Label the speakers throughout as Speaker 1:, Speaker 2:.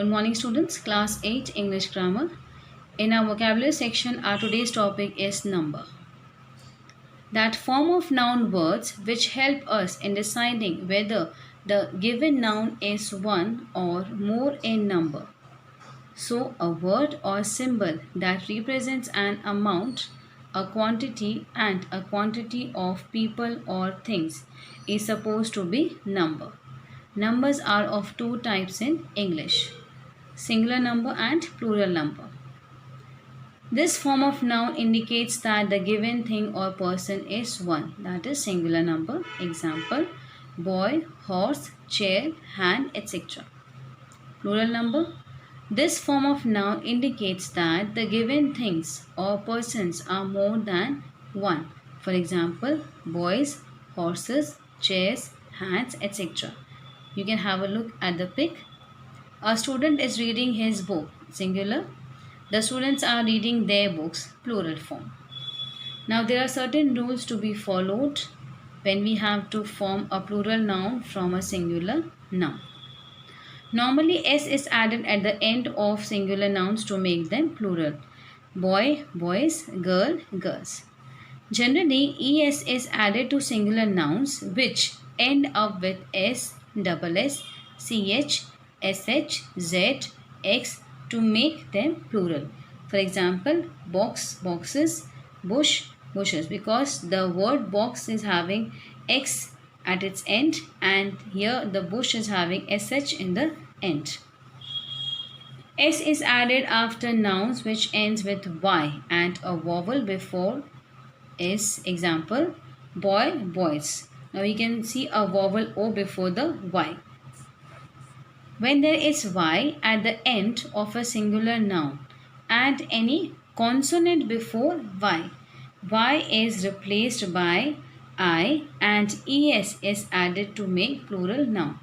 Speaker 1: Good morning, students. Class 8 English Grammar. In our vocabulary section, our today's topic is number. That form of noun words which help us in deciding whether the given noun is one or more in number. So, a word or symbol that represents an amount, a quantity, and a quantity of people or things is supposed to be number. Numbers are of two types in English: singular number and plural number. This form of noun indicates that the given thing or person is one, that is singular number. Example: boy, horse, chair, hand, etc. Plural number. This form of noun indicates that the given things or persons are more than one. For example, boys, horses, chairs, hands, etc. You can have a look at the pic. A student is reading his book, singular. The students are reading their books, plural form. Now there are certain rules to be followed when we have to form a plural noun from a singular noun. Normally s is added at the end of singular nouns to make them plural. Boy, boys, girl, girls. Generally, es is added to singular nouns which end up with s, double s, ch, sh, z, x to make them plural. For example, box, boxes, bush, bushes, because the word box is having x at its end and here the bush is having sh in the end. S is added after nouns which ends with y and a vowel before is. Example: boy, boys. Now we can see a vowel o before the y. When there is y at the end of a singular noun, add any consonant before y. Y is replaced by I and es is added to make plural noun.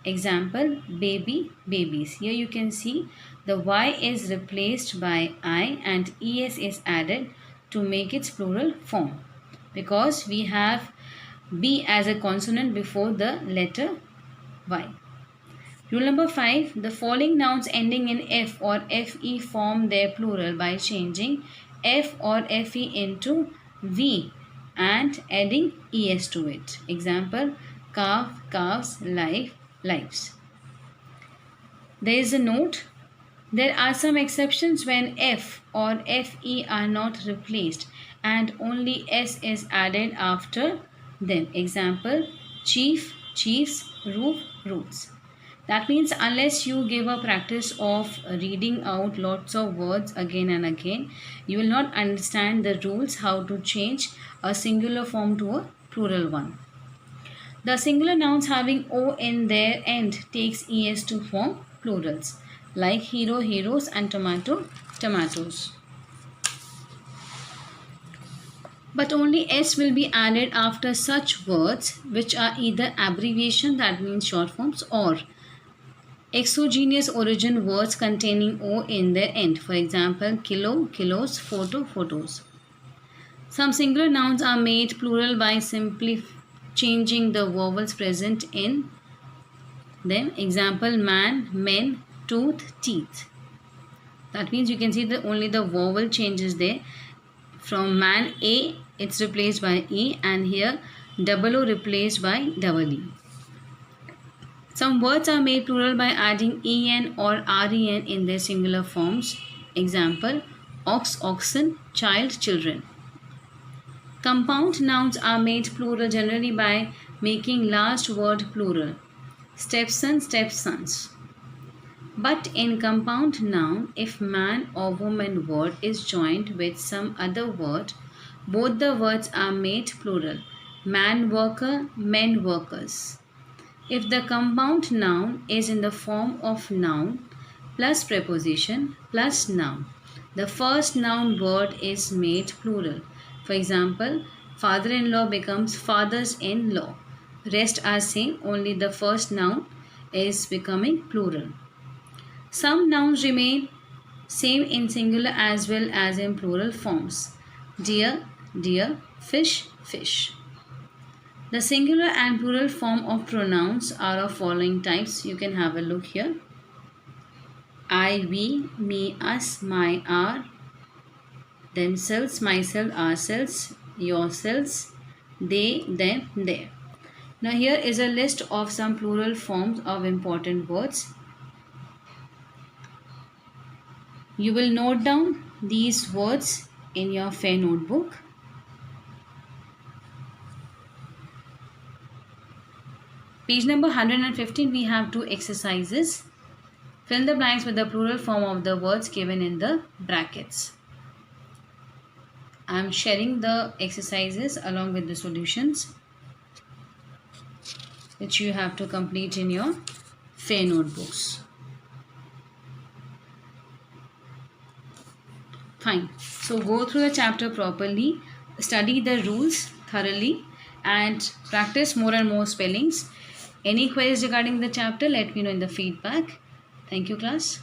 Speaker 1: Example: baby, babies. Here you can see the y is replaced by I and es is added to make its plural form because we have b as a consonant before the letter y. Rule number 5. The following nouns ending in f or fe form their plural by changing f or fe into v and adding es to it. Example: calf, calves, life, lives. There is a note. There are some exceptions when f or fe are not replaced and only s is added after them. Example: chief, chiefs, roof, roofs. That means unless you give a practice of reading out lots of words again and again, you will not understand the rules how to change a singular form to a plural one. The singular nouns having o in their end takes es to form plurals like hero, heroes and tomato, tomatoes. But only s will be added after such words which are either abbreviation, that means short forms, or exogenous origin words containing o in their end. For example, kilo, kilos, photo, photos. Some singular nouns are made plural by simply changing the vowels present in them. Example: man, men, tooth, teeth. That means you can see that only the vowel changes there. From man, a, it's replaced by e, and here double o replaced by double e. Some words are made plural by adding en or ren in their singular forms. Example: ox, oxen, child, children. Compound nouns are made plural generally by making last word plural. Stepson, stepsons. But in compound noun, if man or woman word is joined with some other word, both the words are made plural. Man worker, men workers. If the compound noun is in the form of noun plus preposition plus noun, the first noun word is made plural. For example, father-in-law becomes fathers-in-law. Rest are same, only the first noun is becoming plural. Some nouns remain same in singular as well as in plural forms. Deer, deer, fish, fish. The singular and plural form of pronouns are of following types. You can have a look here. I, we, me, us, my, our, themselves, myself, ourselves, yourselves, they, them, their. Now, here is a list of some plural forms of important words. You will note down these words in your fair notebook. Page number 115, we have two exercises. Fill the blanks with the plural form of the words given in the brackets. I am sharing the exercises along with the solutions, which you have to complete in your fair notebooks. Fine. So go through the chapter properly, study the rules thoroughly, and practice more and more spellings. Any queries regarding the chapter, let me know in the feedback. Thank you, class.